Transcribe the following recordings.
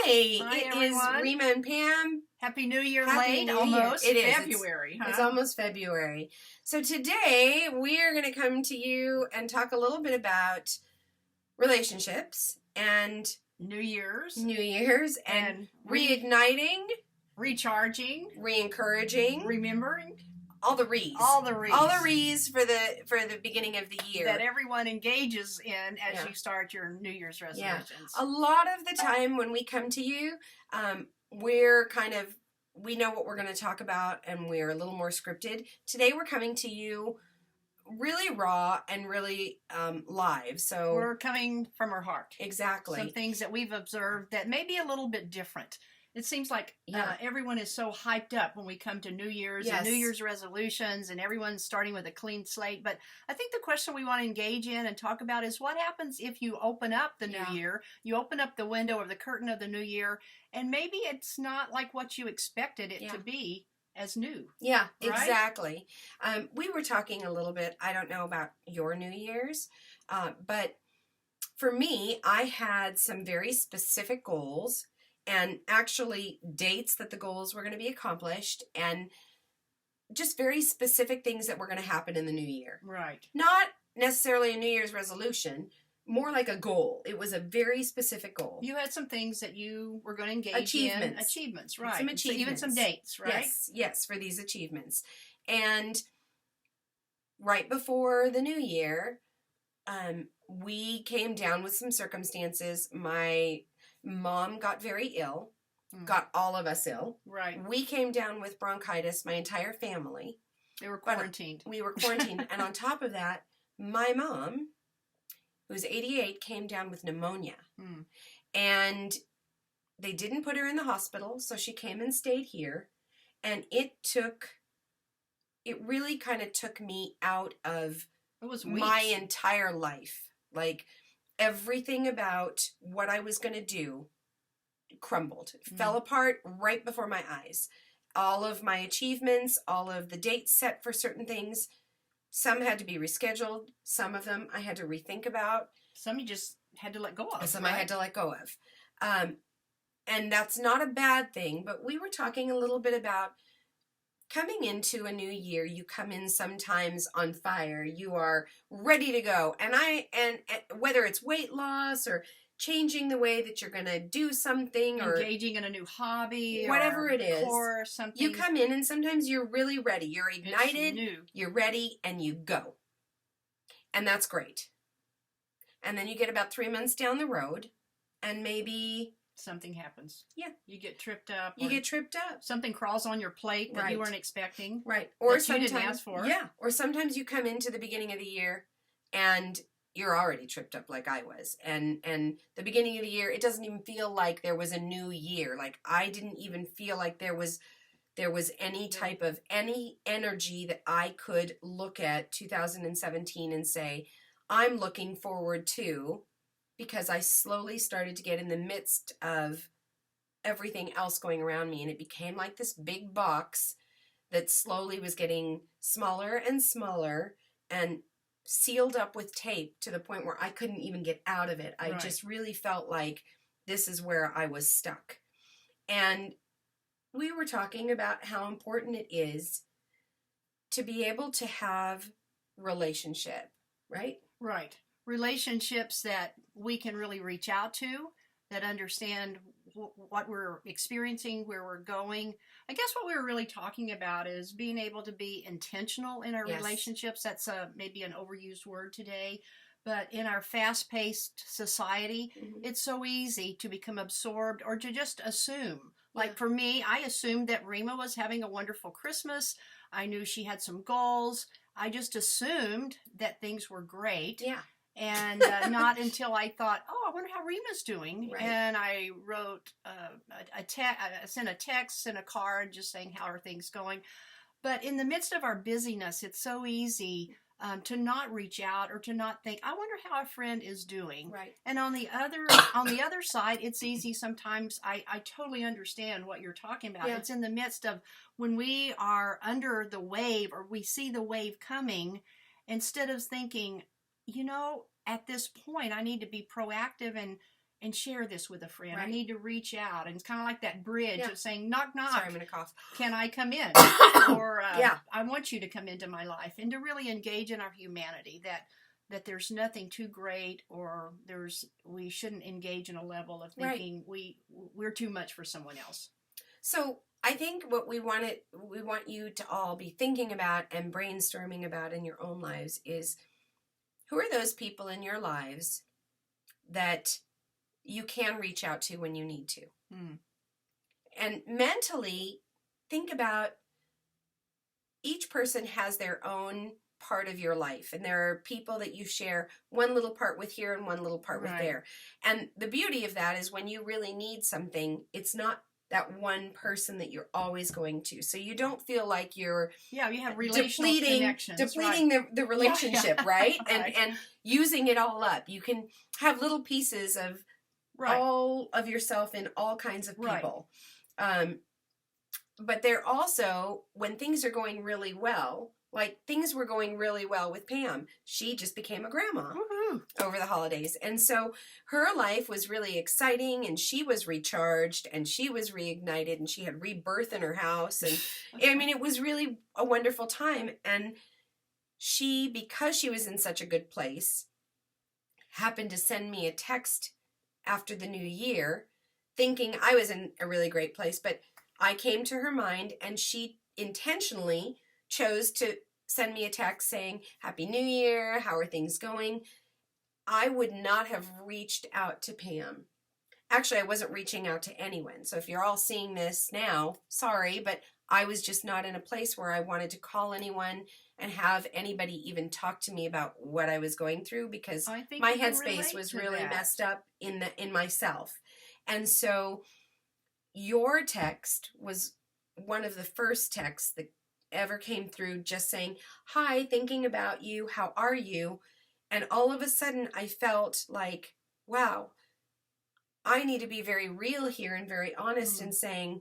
Hi, It everyone. is Rima and Pam. Happy New Year Happy late, New almost. Year. It is. February, huh? It's almost February. So today we are going to come to you and talk a little bit about relationships and New Year's. and reigniting, recharging, re-encouraging, remembering. all the re's. All the re's. All the re's for the beginning of the year. That everyone engages in as you start your New Year's resolutions. Yeah. A lot of the time when we come to you, we know what we're going to talk about and we're a little more scripted. Today we're coming to you really raw and really live. So we're coming from our heart. Exactly. Some things that we've observed that may be a little bit different. It seems like everyone is so hyped up when we come to New Year's and New Year's resolutions, and everyone's starting with a clean slate. But I think the question we want to engage in and talk about is what happens if you open up the new year, you open up the window or the curtain of the new year, and maybe it's not like what you expected it to be as new. Yeah, right? Exactly. We were talking a little bit, I don't know about your New Year's, but for me, I had some very specific goals and actually dates that the goals were going to be accomplished and just very specific things that were going to happen in the new year. Right. Not necessarily a New Year's resolution, more like a goal. It was a very specific goal. You had some things that you were going to engage in. Achievements, right. Some achievements. So even some dates, right? Yes, for these achievements. And right before the new year, we came down with some circumstances. My mom got very ill, got all of us ill. Right. We came down with bronchitis, my entire family. They were quarantined. We were quarantined. And on top of that, my mom, who's 88, came down with pneumonia. And they didn't put her in the hospital, so she came and stayed here. And it really kind of took me out of my entire life. Like, everything about what I was going to do crumbled, fell apart right before my eyes. All of my achievements, all of the dates set for certain things, some had to be rescheduled. Some of them I had to rethink about. Some you just had to let go of. Some I had to let go of. And that's not a bad thing, but we were talking a little bit about coming into a new year. You come in sometimes on fire. You are ready to go. And whether it's weight loss or changing the way that you're going to do something or engaging in a new hobby, whatever it is, or something. You come in and sometimes you're really ready. You're ignited, you're ready, and you go. And that's great. And then you get about 3 months down the road and maybe something happens. Yeah. You get tripped up. You get tripped up. Something crawls on your plate that you weren't expecting. Right. Or sometimes you didn't ask for. Yeah. Or sometimes you come into the beginning of the year and you're already tripped up like I was. And the beginning of the year, it doesn't even feel like there was a new year. Like, I didn't even feel like there was any type of any energy that I could look at 2017 and say, I'm looking forward to, because I slowly started to get in the midst of everything else going around me, and it became like this big box that slowly was getting smaller and smaller and sealed up with tape to the point where I couldn't even get out of it. I just really felt like this is where I was stuck. And we were talking about how important it is to be able to have relationship, right? Right. Relationships that we can really reach out to, that understand what we're experiencing, where we're going. I guess what we were really talking about is being able to be intentional in our relationships. That's maybe an overused word today. But in our fast-paced society, it's so easy to become absorbed or to just assume. Like for me, I assumed that Rima was having a wonderful Christmas. I knew she had some goals. I just assumed that things were great. Yeah. And not until I thought, I wonder how Rima's doing. Right. And I wrote I sent a text and a card just saying, how are things going? But in the midst of our busyness, it's so easy to not reach out or to not think, I wonder how a friend is doing. Right. And on the other side, it's easy sometimes. I totally understand what you're talking about. Yeah. It's in the midst of when we are under the wave or we see the wave coming, instead of thinking, at this point, I need to be proactive and and share this with a friend. I Right. need to reach out. And it's kind of like that bridge Yeah. of saying, knock, knock. Sorry, I'm going to cough. Can I come in? Or Yeah. I want you to come into my life. And to really engage in our humanity, that there's nothing too great, or we shouldn't engage in a level of thinking we're too much for someone else. So I think what we want you to all be thinking about and brainstorming about in your own lives is, who are those people in your lives that you can reach out to when you need to? And mentally think about, each person has their own part of your life, and there are people that you share one little part with here and one little part with there. And the beauty of that is, when you really need something, it's not that one person that you're always going to, so you don't feel like you're you have relational connections, depleting the relationship, right? And using it all up. You can have little pieces of all of yourself in all kinds of people. But they're also, when things are going really well, like things were going really well with Pam. She just became a grandma over the holidays. And so her life was really exciting, and she was recharged, and she was reignited, and she had rebirth in her house. And I mean, it was really a wonderful time. And she, because she was in such a good place, happened to send me a text after the new year, thinking I was in a really great place. But I came to her mind, and she intentionally chose to send me a text saying, Happy New Year, how are things going? I would not have reached out to Pam. Actually, I wasn't reaching out to anyone. So if you're all seeing this now, sorry, but I was just not in a place where I wanted to call anyone and have anybody even talk to me about what I was going through, because my headspace was really messed up in myself. And so your text was one of the first texts that ever came through, just saying, hi, thinking about you, how are you? And all of a sudden I felt like, wow, I need to be very real here and very honest in saying,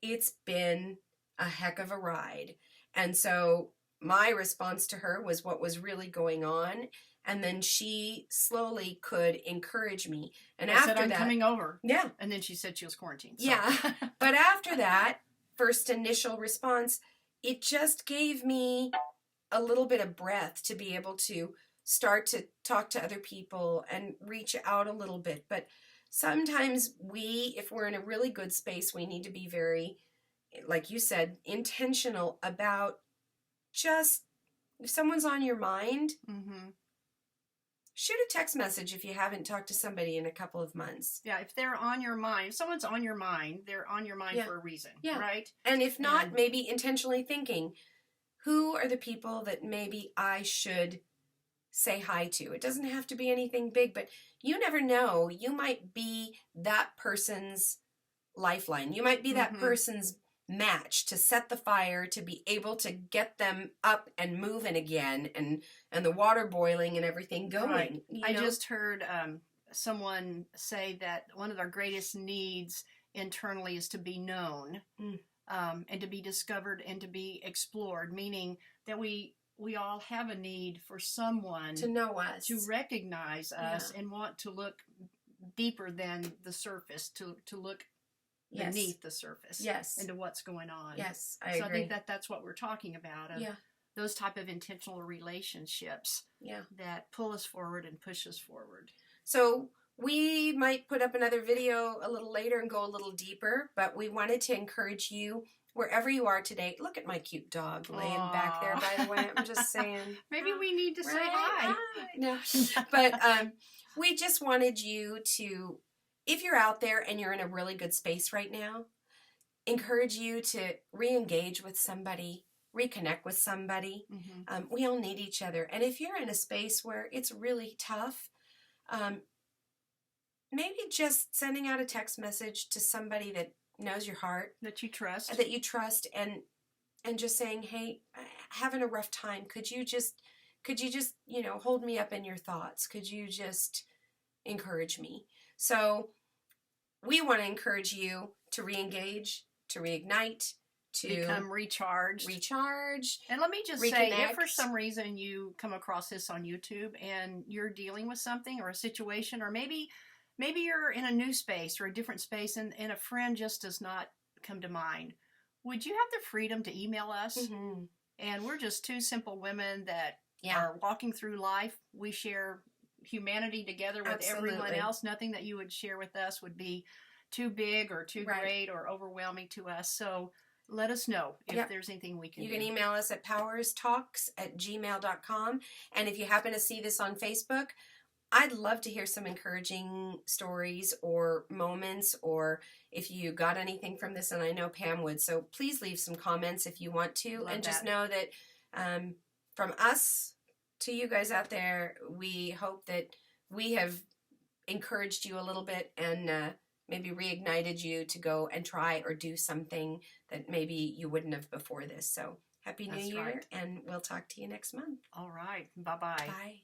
it's been a heck of a ride. And so my response to her was what was really going on. And then she slowly could encourage me. And I said, I'm coming over. Yeah. And then she said she was quarantined. So. Yeah. But after that first initial response, it just gave me a little bit of breath to be able to start to talk to other people and reach out a little bit. But sometimes if we're in a really good space, we need to be very, like you said, intentional about just, if someone's on your mind, shoot a text message if you haven't talked to somebody in a couple of months. Yeah, if they're on your mind, if someone's on your mind, they're on your mind for a reason, right? And if not, maybe intentionally thinking, who are the people that maybe I should say hi to? It doesn't have to be anything big, but you never know. You might be that person's lifeline. You might be that person's match to set the fire, to be able to get them up and moving again, and the water boiling and everything going. Right. I just heard someone say that one of their greatest needs internally is to be known, and to be discovered and to be explored, meaning that we all have a need for someone to know us, to recognize us, and want to look deeper than the surface, to look beneath the surface, into what's going on. Yes, I agree. agree. I think that's what we're talking about. Those type of intentional relationships that pull us forward and push us forward. So we might put up another video a little later and go a little deeper, but we wanted to encourage you, wherever you are today. Look at my cute dog laying back there, by the way. I'm just saying. Maybe we need to say hi. No. But we just wanted you to, if you're out there and you're in a really good space right now, encourage you to re-engage with somebody, reconnect with somebody. We all need each other. And if you're in a space where it's really tough, maybe just sending out a text message to somebody that knows your heart, that you trust, and just saying, hey, having a rough time. Could you just, hold me up in your thoughts? Could you just encourage me? So we want to encourage you to re-engage, to reignite, to become recharged. And let me just say, if for some reason you come across this on YouTube and you're dealing with something or a situation, or maybe maybe you're in a new space or a different space and a friend just does not come to mind. Would you have the freedom to email us? Mm-hmm. And we're just two simple women that Yeah. are walking through life. We share humanity together with everyone Absolutely. else. Nothing that you would share with us would be too big or too Right. great or overwhelming to us. So let us know if Yep. there's anything we can You do. can email us at powerstalks@gmail.com. And if you happen to see this on Facebook, I'd love to hear some encouraging stories or moments, or if you got anything from this, and I know Pam would. So please leave some comments if you want to. Love and just that. know that from us to you guys out there, we hope that we have encouraged you a little bit and maybe reignited you to go and try or do something that maybe you wouldn't have before this. So Happy New That's Year, right. and we'll talk to you next month. All right. Bye-bye. Bye.